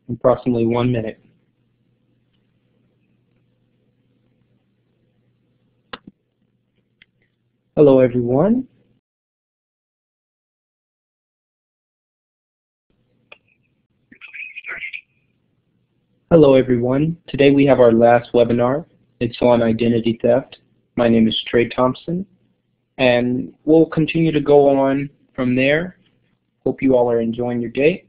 approximately 1 minute. Hello everyone. Today we have our last webinar. It's on identity theft. My name is Trey Thompson, and we'll continue to go on from there. Hope you all are enjoying your day.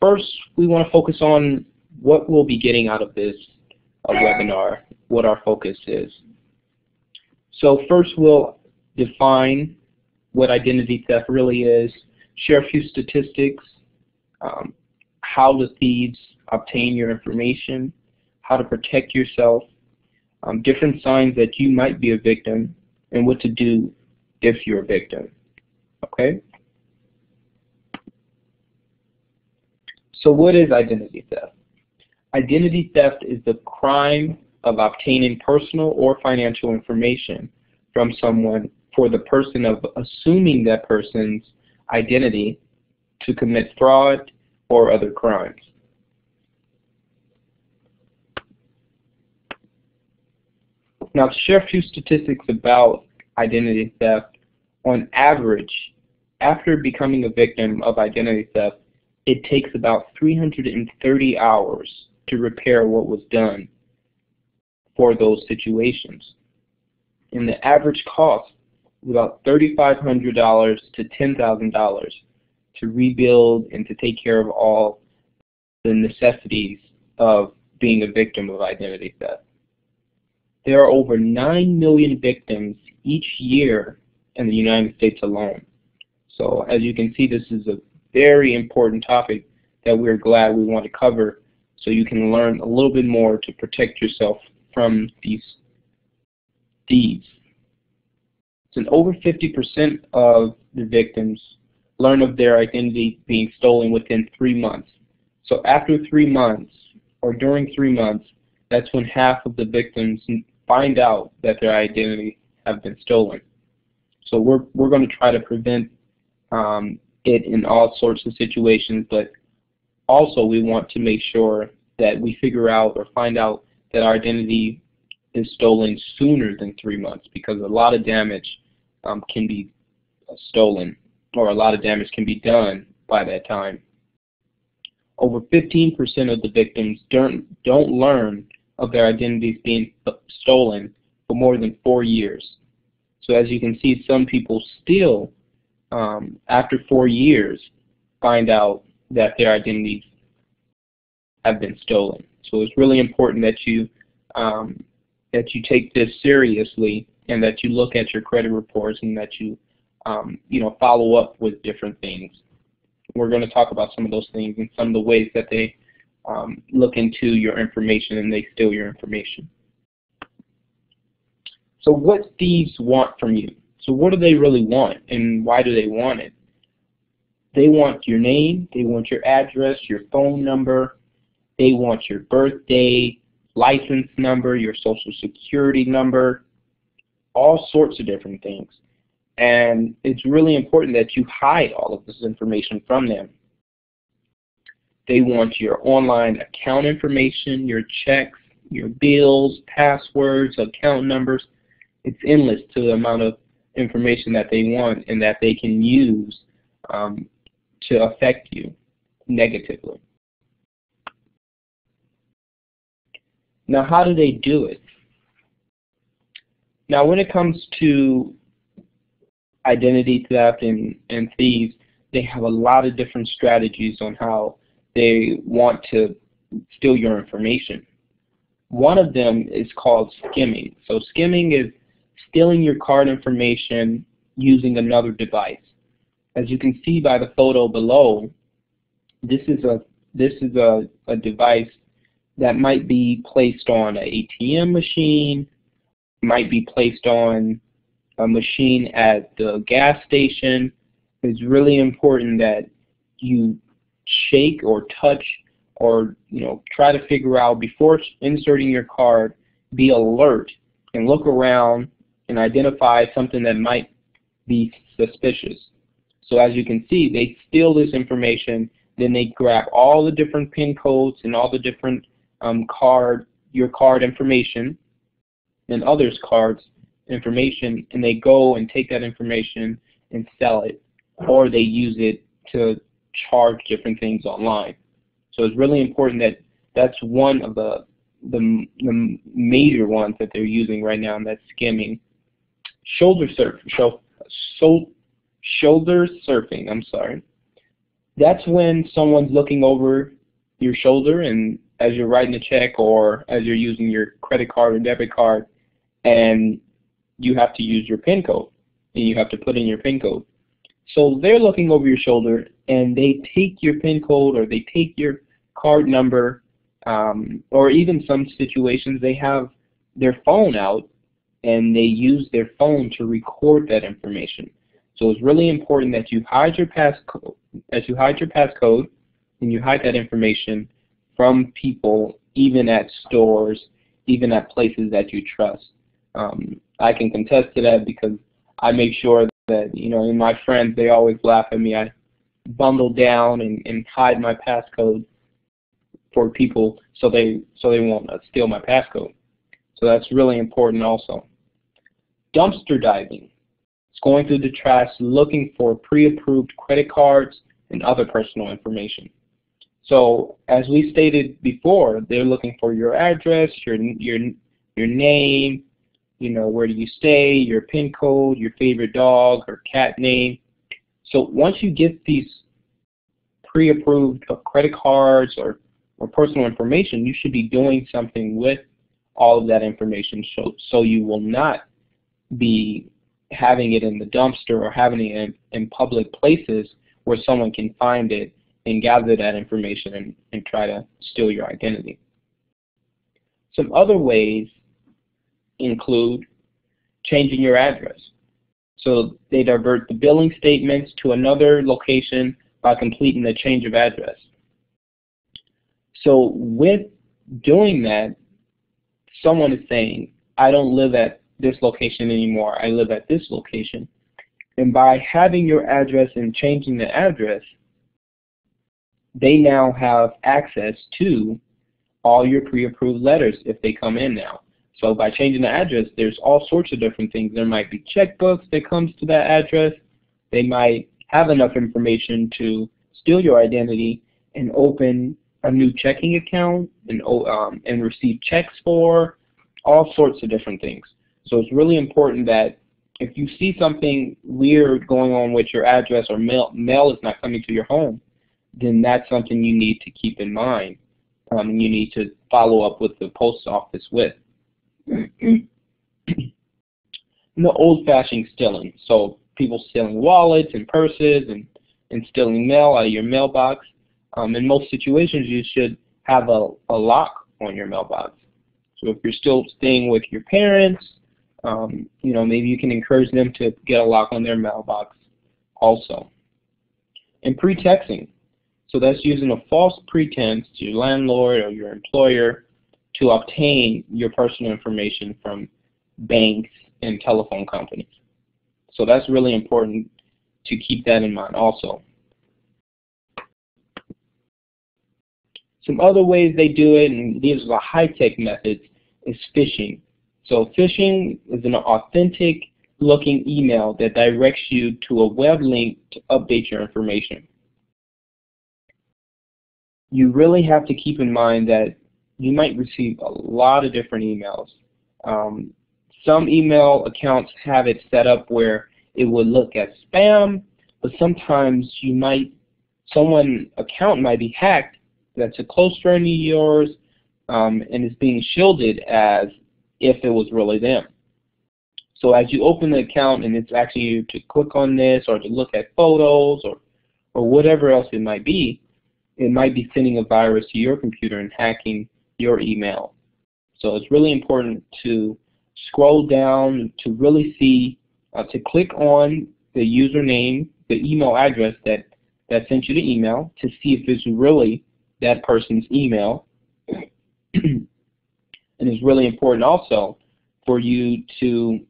First, we want to focus on what we'll be getting out of this webinar, what our focus is. So first we'll define what identity theft really is, share a few statistics, how the thieves obtain your information, how to protect yourself, different signs that you might be a victim, and what to do if you're a victim. Okay? So what is identity theft? Identity theft is the crime of obtaining personal or financial information from someone for the person of assuming that person's identity to commit fraud or other crimes. Now, to share a few statistics about identity theft, on average, after becoming a victim of identity theft, it takes about 330 hours to repair what was done for those situations. And the average cost is about $3,500 to $10,000 to rebuild and to take care of all the necessities of being a victim of identity theft. There are over 9 million victims each year in the United States alone. So as you can see, this is a very important topic that we're glad we want to cover so you can learn a little bit more to protect yourself from these thieves. And over 50% of the victims learn of their identity being stolen within 3 months. So after 3 months, or during 3 months, that's when half of the victims find out that their identity have been stolen. So we're going to try to prevent it in all sorts of situations, but also we want to make sure that we figure out or find out that our identity is stolen sooner than 3 months, because a lot of damage can be stolen, or a lot of damage can be done by that time. Over 15% of the victims don't learn of their identities being stolen for more than 4 years. So as you can see, some people still, after 4 years, find out that their identities have been stolen. So it's really important that you take this seriously, and that you look at your credit reports, and that you follow up with different things. We're going to talk about some of those things and some of the ways that they look into your information and they steal your information. So what thieves want from you? So what do they really want, and why do they want it? They want your name, they want your address, your phone number, they want your birthday, license number, your social security number, all sorts of different things. And it's really important that you hide all of this information from them. They want your online account information, your checks, your bills, passwords, account numbers. It's endless to the amount of information that they want and that they can use to affect you negatively. Now, how do they do it? Now, when it comes to identity theft and thieves, they have a lot of different strategies on how they want to steal your information. One of them is called skimming. So skimming is stealing your card information using another device. As you can see by the photo below, this is a device that might be placed on an ATM machine, might be placed on a machine at the gas station. It's really important that you shake or touch or try to figure out before inserting your card, be alert and look around and identify something that might be suspicious. So as you can see, they steal this information, Then they grab all the different PIN codes and all the different your card information and others' cards information, and they go and take that information and sell it, or they use it to charge different things online. So it's really important that that's one of the major ones that they're using right now, and that's skimming. Shoulder surfing, I'm sorry. That's when someone's looking over your shoulder and as you're writing a check or as you're using your credit card or debit card, and you have to use your PIN code and you have to put in your PIN code. So they're looking over your shoulder and they take your PIN code or they take your card number, or even some situations they have their phone out and they use their phone to record that information. So it's really important that you hide your passcode, and you hide that information from people, even at stores, even at places that you trust. I can contest to that because I make sure that, in my friends, they always laugh at me. I bundle down and hide my passcode for people so they won't steal my passcode. So that's really important also. Dumpster diving. It's going through the trash looking for pre-approved credit cards and other personal information. So as we stated before, they're looking for your address, your name, where do you stay, your PIN code, your favorite dog or cat name. So once you get these pre-approved credit cards or personal information, you should be doing something with all of that information so you will not be having it in the dumpster or having it in public places where someone can find it and gather that information and try to steal your identity. Some other ways include changing your address. So they divert the billing statements to another location by completing the change of address. So with doing that, someone is saying, I don't live at this location anymore, I live at this location. And by having your address and changing the address, they now have access to all your pre-approved letters if they come in now. So by changing the address, there's all sorts of different things. There might be checkbooks that comes to that address. They might have enough information to steal your identity and open a new checking account and receive checks for all sorts of different things. So it's really important that if you see something weird going on with your address or mail is not coming to your home, then that's something you need to keep in mind. And you need to follow up with the post office with. The old-fashioned stealing. So people stealing wallets and purses and stealing mail out of your mailbox. In most situations, you should have a lock on your mailbox. So if you're still staying with your parents, maybe you can encourage them to get a lock on their mailbox also. And pretexting. So that's using a false pretense to your landlord or your employer to obtain your personal information from banks and telephone companies. So that's really important to keep that in mind also. Some other ways they do it, and these are the high-tech methods, is phishing. So phishing is an authentic looking email that directs you to a web link to update your information. You really have to keep in mind that you might receive a lot of different emails. Some email accounts have it set up where it would look as spam, but sometimes someone's account might be hacked that's a close friend of yours, and is being shielded as if it was really them. So as you open the account and it's asking you to click on this or to look at photos or whatever else it might be sending a virus to your computer and hacking your email. So it's really important to scroll down to really see, to click on the username, the email address that sent you the email to see if it's really that person's email. And it's really important also for you to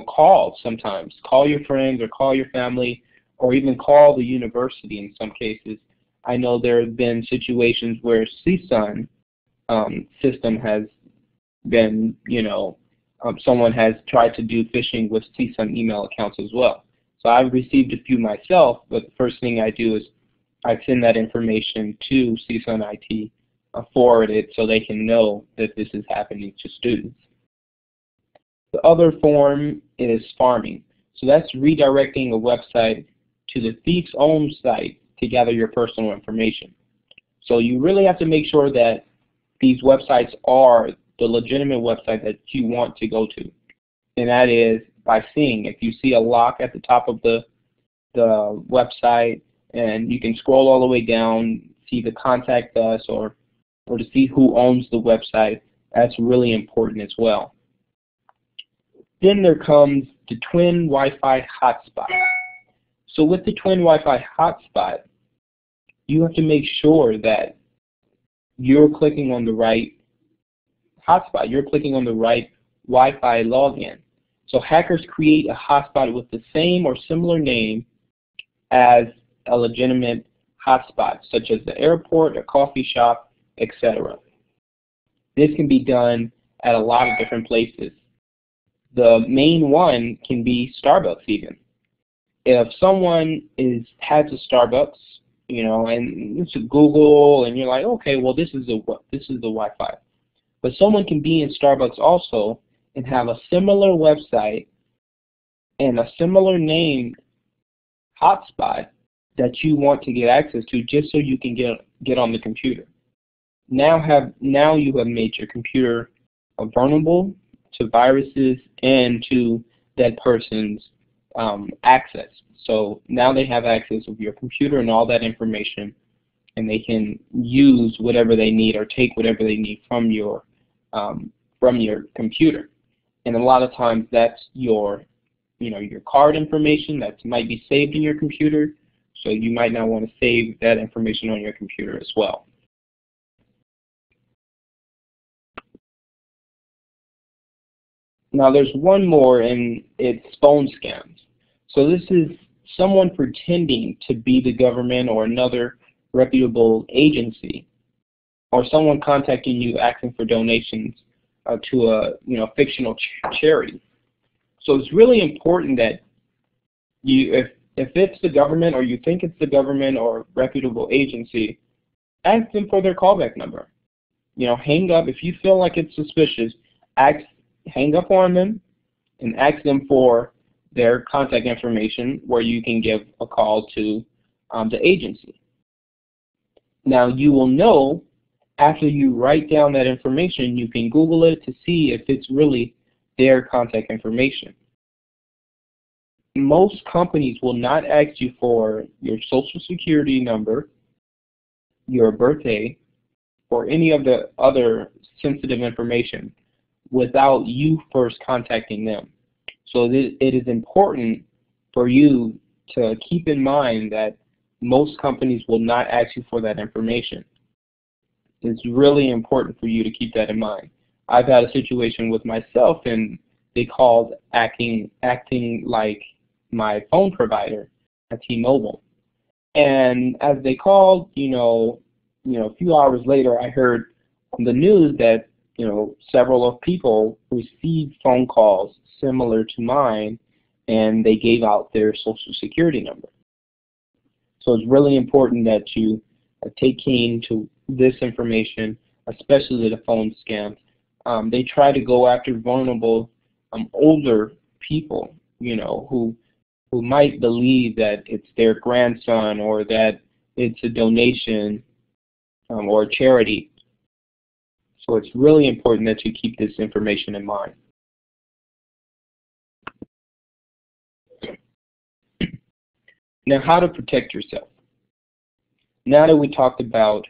call sometimes. Call your friends or call your family or even call the university in some cases I know there have been situations where CSUN system has been, someone has tried to do phishing with CSUN email accounts as well. So I've received a few myself, but the first thing I do is I send that information to CSUN IT, forward it so they can know that this is happening to students. The other form is farming. So that's redirecting a website to the thief's own site to gather your personal information. So you really have to make sure that these websites are the legitimate website that you want to go to. And that is by seeing, if you see a lock at the top of the website, and you can scroll all the way down, see the contact us, or to see who owns the website, that's really important as well. Then there comes the Twin Wi-Fi hotspot. So with the Twin Wi-Fi hotspot, you have to make sure that you're clicking on the right hotspot. You're clicking on the right Wi-Fi login. So hackers create a hotspot with the same or similar name as a legitimate hotspot, such as the airport, a coffee shop, etc. This can be done at a lot of different places. The main one can be Starbucks even. If someone has a Starbucks, and it's a Google, and you're like, okay, well this is the Wi-Fi. But someone can be in Starbucks also and have a similar website and a similar name hotspot that you want to get access to, just so you can get on the computer. Now you have made your computer vulnerable to viruses and to that person's access. So now they have access of your computer and all that information, and they can use whatever they need or take whatever they need from your computer. And a lot of times that's your card information that might be saved in your computer, so you might not want to save that information on your computer as well. Now there's one more, and it's phone scams. So this is someone pretending to be the government or another reputable agency, or someone contacting you asking for donations to a fictional charity. So it's really important that if it's the government, or you think it's the government or reputable agency, ask them for their callback number. Hang up if you feel like it's suspicious. Hang up on them and ask them for their contact information where you can give a call to the agency. Now you will know after you write down that information. You can Google it to see if it's really their contact information. Most companies will not ask you for your social security number, your birthday, or any of the other sensitive information without you first contacting them. So it is important for you to keep in mind that most companies will not ask you for that information. It's really important for you to keep that in mind. I've had a situation with myself, and they called acting like my phone provider at T-Mobile. And as they called, a few hours later, I heard on the news that several of people received phone calls similar to mine, and they gave out their social security number. So it's really important that you take heed to this information, especially the phone scams. They try to go after vulnerable older people, who might believe that it's their grandson, or that it's a donation or a charity. So it's really important that you keep this information in mind. Now, how to protect yourself. Now that we talked about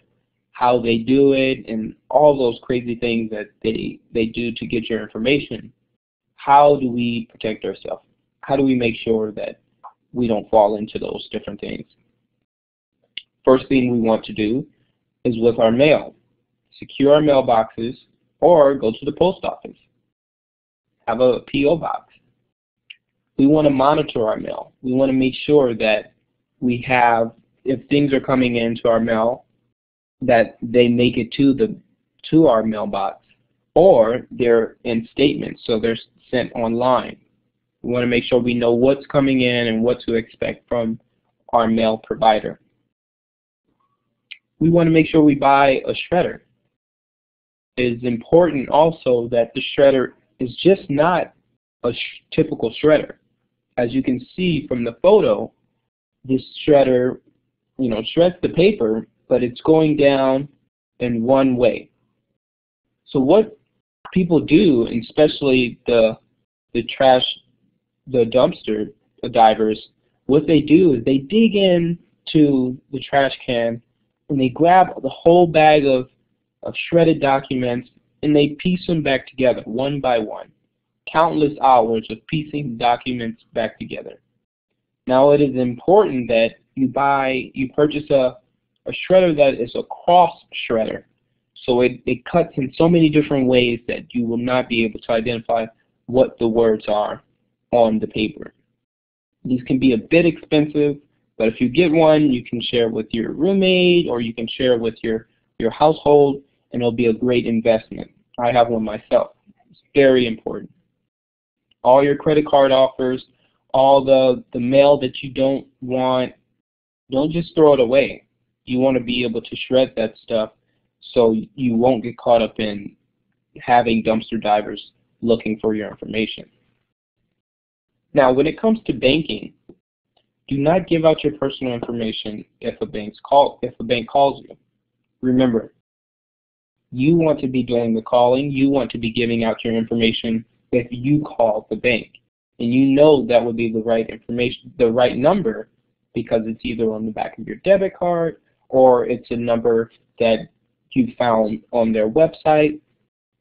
how they do it and all those crazy things that they do to get your information, how do we protect ourselves? How do we make sure that we don't fall into those different things? First thing we want to do is with our mail. Secure our mailboxes, or go to the post office. Have a P.O. box. We want to monitor our mail. We want to make sure that we have if things are coming into our mail, that they make it to our mailbox, or they're in statements, so they're sent online. We want to make sure we know what's coming in and what to expect from our mail provider. We want to make sure we buy a shredder. It is important also that the shredder is just not a typical shredder. As you can see from the photo, this shredder, shreds the paper, but it's going down in one way. So what people do, and especially the dumpster divers, what they do is they dig into the trash can and they grab the whole bag of shredded documents and they piece them back together one by one. Countless hours of piecing documents back together. Now it is important that you purchase a shredder that is a cross shredder. So it cuts in so many different ways that you will not be able to identify what the words are on the paper. These can be a bit expensive, but if you get one, you can share with your roommate or you can share with your household, and it'll be a great investment. I have one myself. It's very important. All your credit card offers, all the mail that you don't want, don't just throw it away. You want to be able to shred that stuff so you won't get caught up in having dumpster divers looking for your information. Now, when it comes to banking, do not give out your personal information if a bank calls you. Remember, you want to be doing the calling. You want to be giving out your information if you call the bank, and you know that would be the right information, the right number, because it's either on the back of your debit card or it's a number that you found on their website.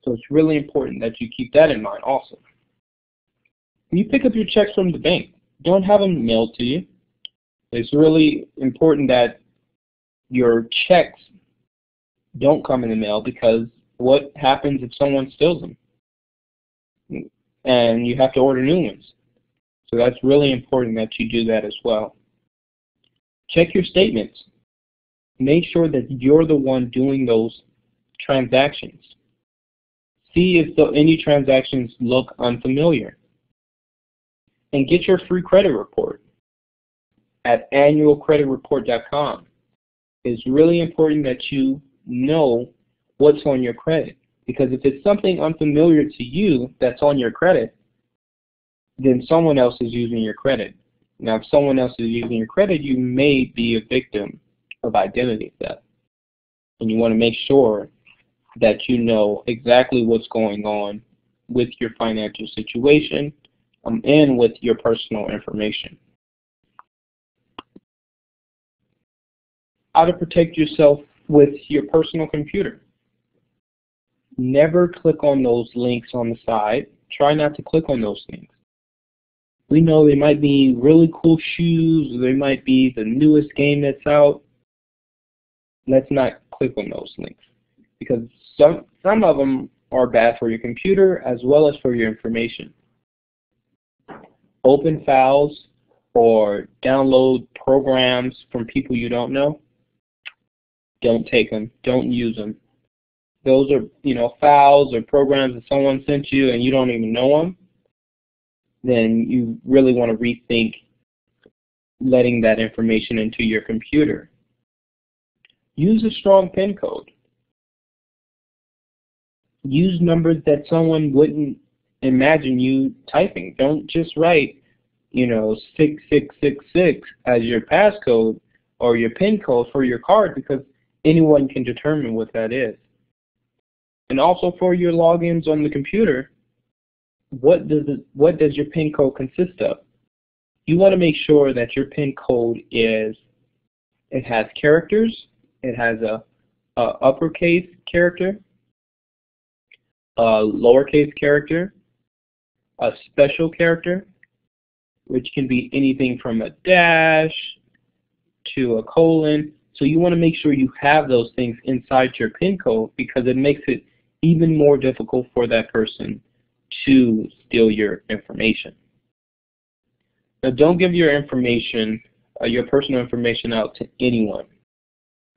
So it's really important that you keep that in mind also. When you pick up your checks from the bank, don't have them mailed to you. It's really important that your checks don't come in the mail, because what happens if someone steals them? And you have to order new ones. So that's really important that you do that as well. Check your statements. Make sure that you're the one doing those transactions. See if any transactions look unfamiliar. And get your free credit report at annualcreditreport.com. It's really important that you know what's on your credit, because if it's something unfamiliar to you that's on your credit, then someone else is using your credit. Now, if someone else is using your credit, you may be a victim of identity theft. And you want to make sure that you know exactly what's going on with your financial situation and with your personal information. How to protect yourself with your personal computer. Never click on those links on the side. Try not to click on those things. We know they might be really cool shoes, or they might be the newest game that's out. Let's not click on those links, because some of them are bad for your computer as well as for your information. Open files or download programs from people you don't know. Don't take them. Don't use them. Those are, files or programs that someone sent you and you don't even know them. Then you really want to rethink letting that information into your computer. Use a strong PIN code. Use numbers that someone wouldn't imagine you typing. Don't just write, 6666 as your passcode or your PIN code for your card, because anyone can determine what that is. And also for your logins on the computer, what does your PIN code consist of? You want to make sure that your PIN code it has characters, it has a uppercase character, a lowercase character, a special character, which can be anything from a dash to a colon. So you want to make sure you have those things inside your PIN code, because it makes it even more difficult for that person to steal your information. Now, don't give your information your personal information out to anyone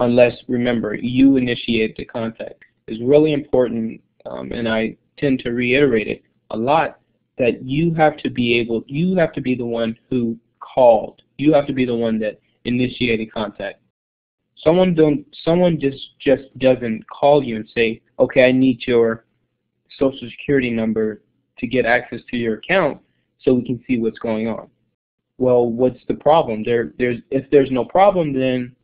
unless, remember, you initiate the contact. It's really important, and I tend to reiterate it a lot, that you have to be the one who called. You have to be the one that initiated contact. Someone just doesn't call you and say, okay, I need your social security number to get access to your account so we can see what's going on. Well, what's the problem? If there's no problem, then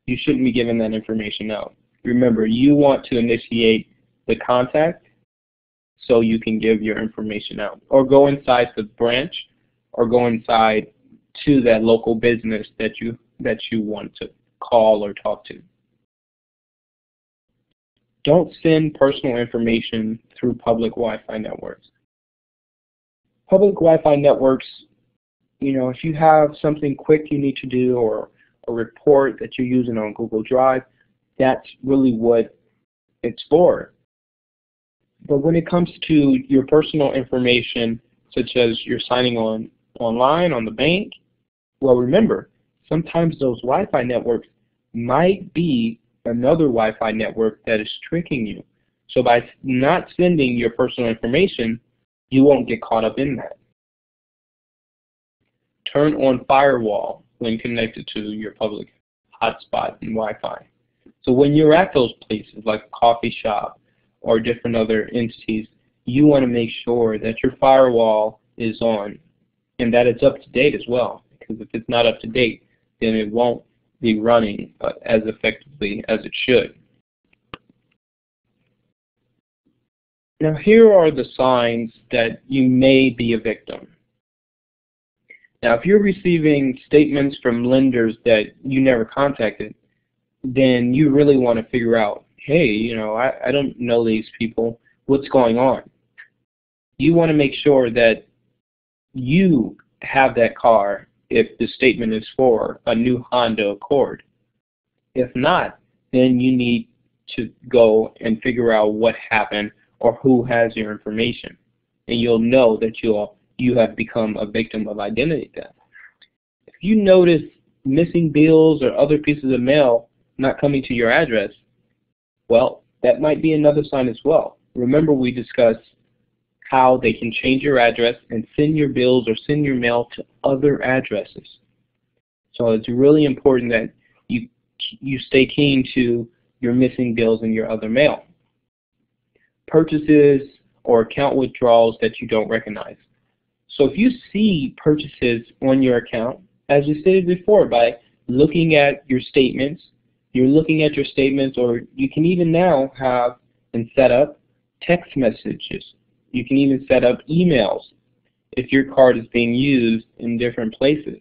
you shouldn't be giving that information out. Remember, you want to initiate the contact so you can give your information out, or go inside the branch, or go inside to that local business that you want to call or talk to. Don't send personal information through public Wi-Fi networks. Public Wi-Fi networks, if you have something quick you need to do, or a report that you're using on Google Drive, that's really what it's for. But when it comes to your personal information, such as you're signing online on the bank, well, remember, sometimes those Wi-Fi networks might be another Wi-Fi network that is tricking you. So by not sending your personal information, you won't get caught up in that. Turn on firewall when connected to your public hotspot and Wi-Fi. So when you're at those places like a coffee shop or different other entities, you want to make sure that your firewall is on and that it's up to date as well. Because if it's not up to date, then it won't be running as effectively as it should. Now here are the signs that you may be a victim. Now if you're receiving statements from lenders that you never contacted, then you really want to figure out, hey, I don't know these people. What's going on? You want to make sure that you have that car if the statement is for a new Honda Accord. If not, then you need to go and figure out what happened or who has your information. And you'll know that you have become a victim of identity theft. If you notice missing bills or other pieces of mail not coming to your address, well, that might be another sign as well. Remember, we discussed how they can change your address and send your bills or send your mail to other addresses. So it's really important that you stay keen to your missing bills and your other mail. Purchases or account withdrawals that you don't recognize. So if you see purchases on your account, as we stated before, by looking at your statements, or you can even now have and set up text messages. You can even set up emails if your card is being used in different places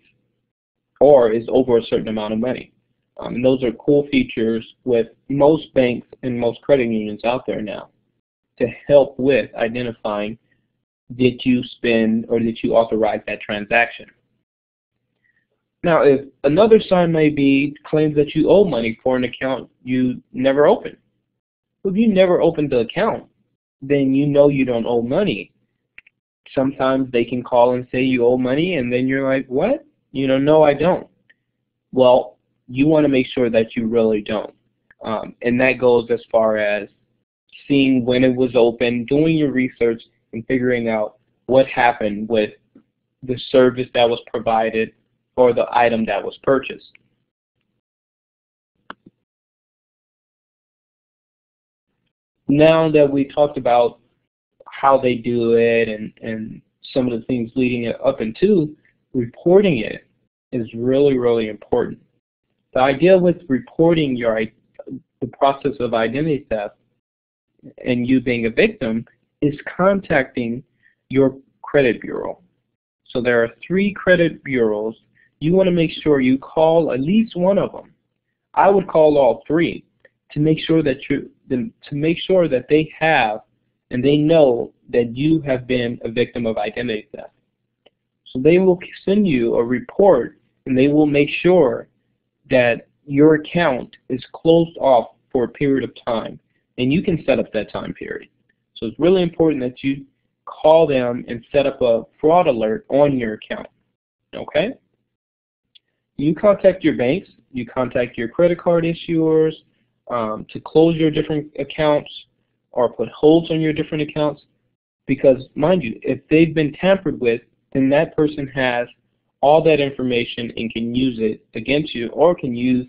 or is over a certain amount of money. And those are cool features with most banks and most credit unions out there now to help with identifying, did you spend or did you authorize that transaction? Now, if another sign may be claims that you owe money for an account you never opened. If you never opened the account, then you know you don't owe money. Sometimes they can call and say you owe money, and then you're like, what? No, I don't. Well, you want to make sure that you really don't. And that goes as far as seeing when it was open, doing your research, and figuring out what happened with the service that was provided or the item that was purchased. Now that we talked about how they do it and some of the things leading it up into, reporting it is really, really important. The idea with reporting the process of identity theft and you being a victim is contacting your credit bureau. So there are 3 credit bureaus. You want to make sure you call at least one of them. I would call all 3 to make sure that they have and they know that you have been a victim of identity theft. So they will send you a report and they will make sure that your account is closed off for a period of time, and you can set up that time period. So it's really important that you call them and set up a fraud alert on your account. Okay? You contact your banks, you contact your credit card issuers to close your different accounts or put holds on your different accounts, because mind you, if they've been tampered with, then that person has all that information and can use it against you, or can use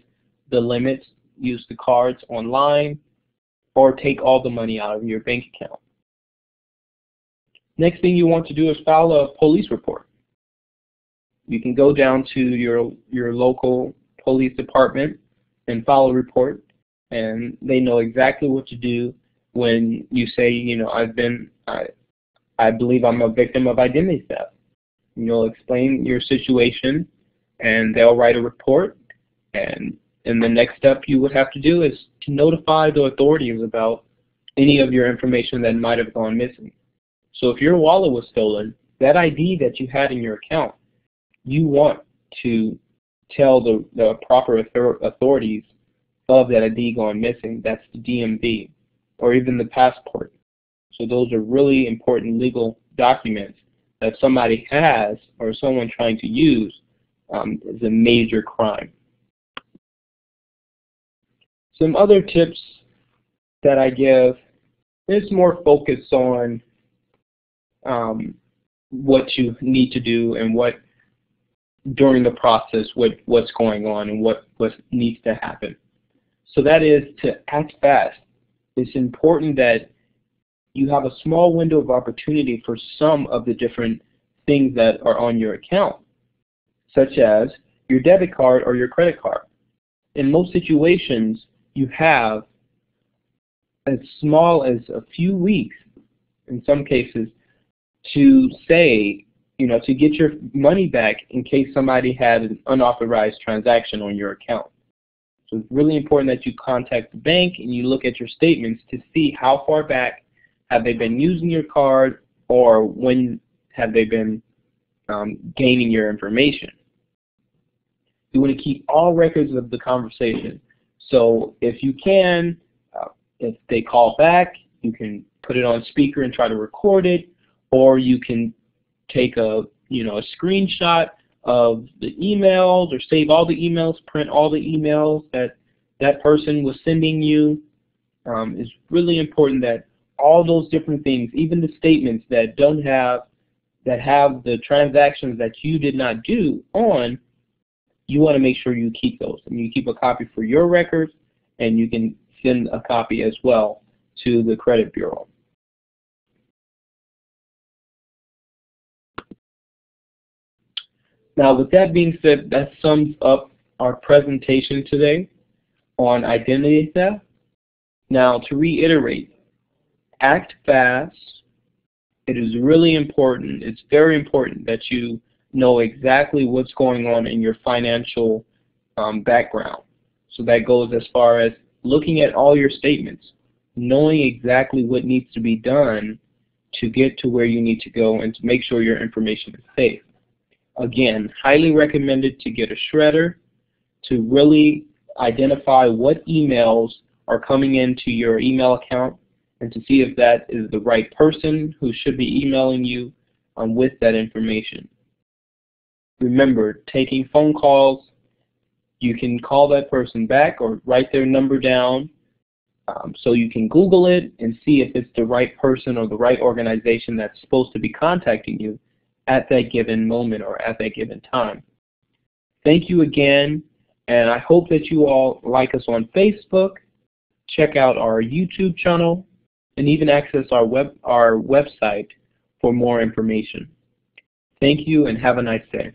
the limits, use the cards online, or take all the money out of your bank account. Next thing you want to do is file a police report. You can go down to your local police department and file a report, and they know exactly what to do when you say, you know, I believe I'm a victim of identity theft. You'll explain your situation, and they'll write a report, and the next step you would have to do is to notify the authorities about any of your information that might have gone missing. So if your wallet was stolen, that ID that you had in your account, you want to tell the proper authorities of that ID going missing. That's the DMV, or even the passport. So those are really important legal documents that somebody has or someone trying to use is a major crime. Some other tips that I give is more focused on what you need to do and what during the process, what's going on and what needs to happen. So that is to act fast. It's important that you have a small window of opportunity for some of the different things that are on your account, such as your debit card or your credit card. In most situations, you have as small as a few weeks, in some cases, to say, you know, to get your money back in case somebody had an unauthorized transaction on your account. So it's really important that you contact the bank and you look at your statements to see how far back have they been using your card, or when have they been gaining your information. You want to keep all records of the conversation. So if you can, if they call back, you can put it on speaker and try to record it, or you can take a screenshot of the emails, or save all the emails, print all the emails that person was sending you. It's really important that all those different things, even the statements that have the transactions that you did not do on, you want to make sure you keep those. And you keep a copy for your records, and you can send a copy as well to the credit bureau. Now, with that being said, that sums up our presentation today on identity theft. Now, to reiterate, act fast. It is really important. It's very important that you know exactly what's going on in your financial background. So that goes as far as looking at all your statements, knowing exactly what needs to be done to get to where you need to go and to make sure your information is safe. Again, highly recommended to get a shredder to really identify what emails are coming into your email account, and to see if that is the right person who should be emailing you with that information. Remember, taking phone calls, you can call that person back or write their number down so you can Google it and see if it's the right person or the right organization that's supposed to be contacting you at that given moment or at that given time. Thank you again, and I hope that you all like us on Facebook, check out our YouTube channel, and even access our website for more information. Thank you, and have a nice day.